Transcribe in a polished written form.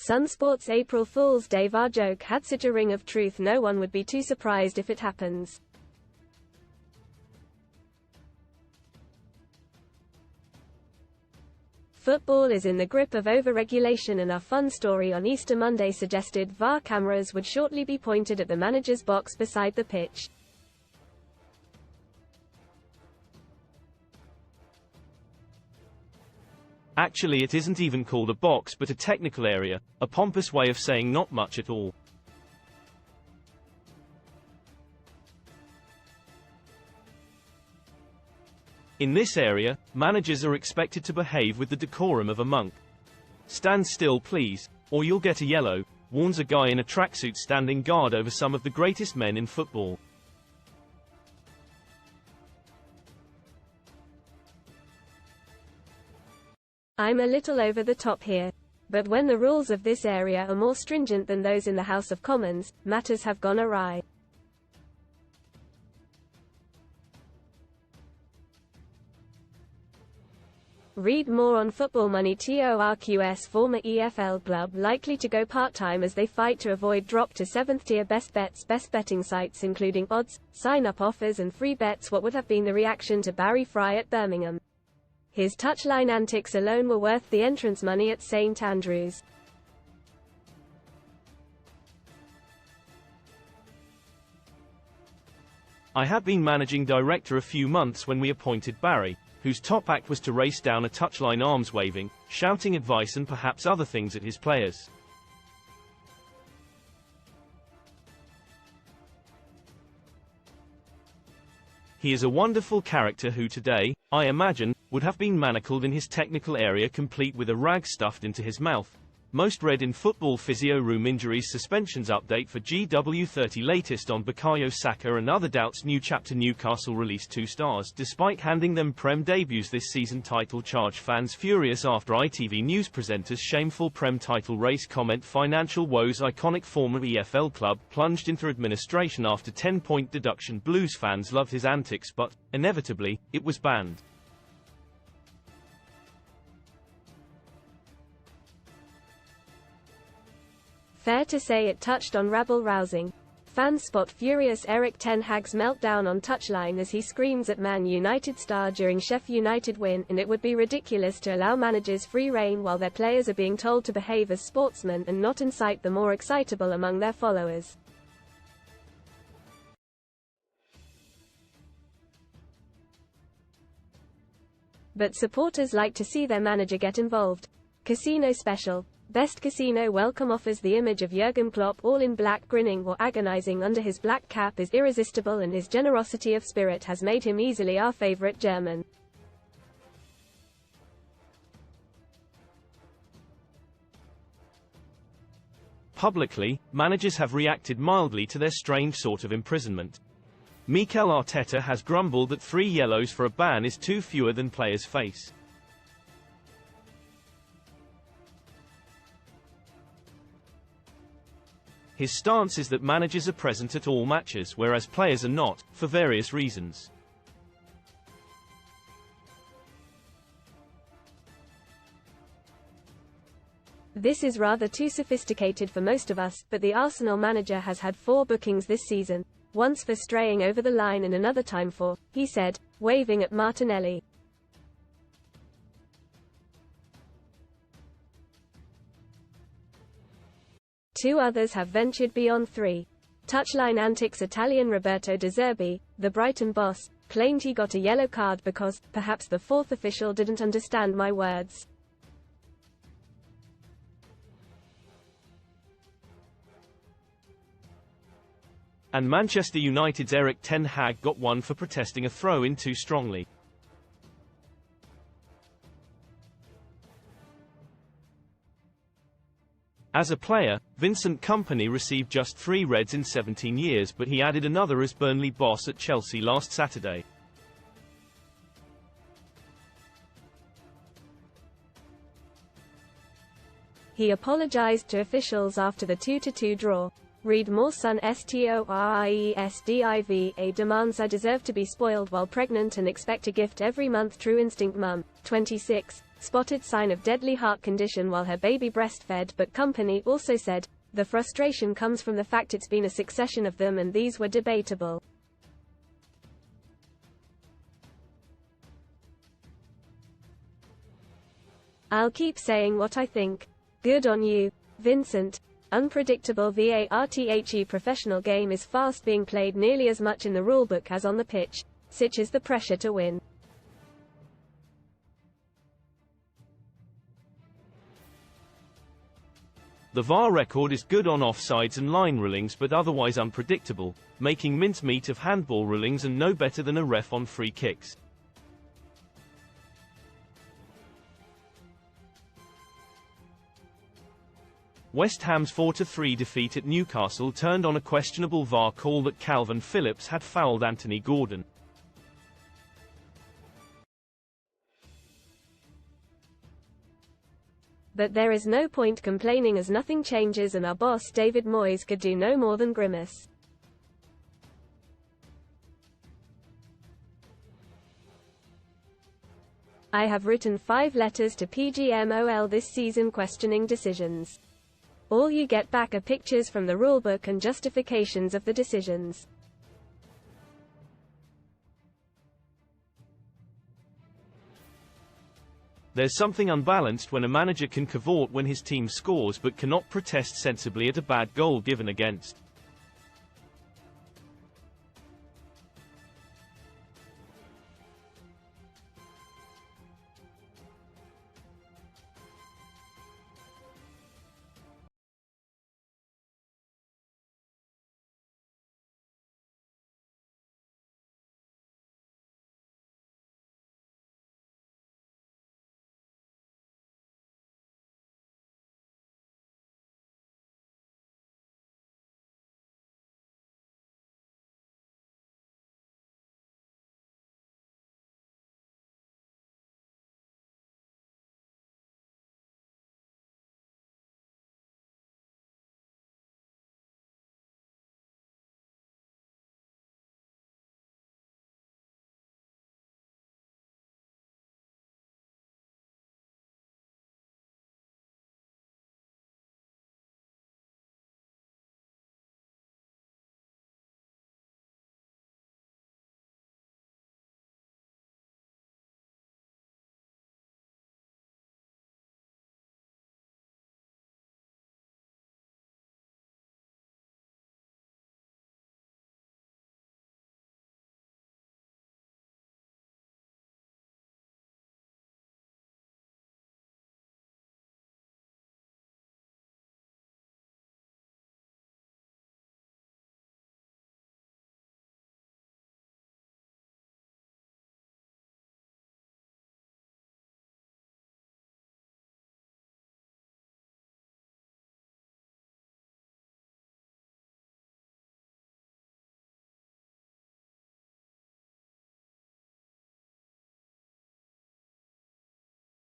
Sun Sports' April Fool's Day VAR joke had such a ring of truth no one would be too surprised if it happens. Football is in the grip of overregulation, and a fun story on Easter Monday suggested VAR cameras would shortly be pointed at the manager's box beside the pitch. Actually, it isn't even called a box but a technical area, a pompous way of saying not much at all. In this area, managers are expected to behave with the decorum of a monk. "Stand still please, or you'll get a yellow," warns a guy in a tracksuit standing guard over some of the greatest men in football. I'm a little over the top here. But when the rules of this area are more stringent than those in the House of Commons, matters have gone awry. Read more on Football Money. T.S.F former EFL club likely to go part-time as they fight to avoid drop to 7th tier. Best bets. Best betting sites including odds, sign-up offers and free bets. What would have been the reaction to Barry Fry at Birmingham? His touchline antics alone were worth the entrance money at St Andrews. I had been managing director a few months when we appointed Barry, whose top act was to race down a touchline arms waving, shouting advice and perhaps other things at his players. He is a wonderful character who today, I imagine, would have been manacled in his technical area complete with a rag stuffed into his mouth. Most read in Football Physio Room Injuries Suspensions Update for GW30. Latest on Bukayo Saka and other doubts. New chapter. Newcastle released 2 stars despite handing them Prem debuts this season. Title charge. Fans furious after ITV News presenters shameful Prem title race. Comment. Financial woes. Iconic former EFL club plunged into administration after 10-point deduction. Blues fans loved his antics but, inevitably, it was banned. Fair to say it touched on rabble-rousing. Fans spot furious Erik ten Hag's meltdown on touchline as he screams at Man United star during Sheffield United win, and it would be ridiculous to allow managers free rein while their players are being told to behave as sportsmen and not incite the more excitable among their followers. But supporters like to see their manager get involved. Casino special. Best Casino Welcome offers the image of Jurgen Klopp all in black, grinning or agonizing under his black cap is irresistible, and his generosity of spirit has made him easily our favorite German. Publicly, managers have reacted mildly to their strange sort of imprisonment. Mikel Arteta has grumbled that 3 yellows for a ban is 2 fewer than players face. His stance is that managers are present at all matches whereas players are not, for various reasons. This is rather too sophisticated for most of us, but the Arsenal manager has had 4 bookings this season, once for straying over the line and another time for, he said, waving at Martinelli. Two others have ventured beyond 3. Touchline antics. Italian Roberto De Zerbi, the Brighton boss, claimed he got a yellow card because, perhaps the 4th official didn't understand my words. And Manchester United's Erik ten Hag got 1 for protesting a throw-in too strongly. As a player, Vincent Kompany received just 3 reds in 17 years, but he added another as Burnley boss at Chelsea last Saturday. He apologized to officials after the 2-2 draw. Read more. Sun STORIESDIVA demands I deserve to be spoiled while pregnant and expect a gift every month. True Instinct Mum, 26, spotted sign of deadly heart condition while her baby breastfed, but company also said, the frustration comes from the fact it's been a succession of them and these were debatable. I'll keep saying what I think. Good on you, Vincent. Unpredictable VARTHE professional game is fast, being played nearly as much in the rulebook as on the pitch. Such is the pressure to win. The VAR record is good on offsides and line rulings but otherwise unpredictable, making mincemeat of handball rulings and no better than a ref on free kicks. West Ham's 4-3 defeat at Newcastle turned on a questionable VAR call that Calvin Phillips had fouled Anthony Gordon. But there is no point complaining as nothing changes and our boss David Moyes could do no more than grimace. I have written 5 letters to PGMOL this season questioning decisions. All you get back are pictures from the rulebook and justifications of the decisions. There's something unbalanced when a manager can cavort when his team scores but cannot protest sensibly at a bad goal given against.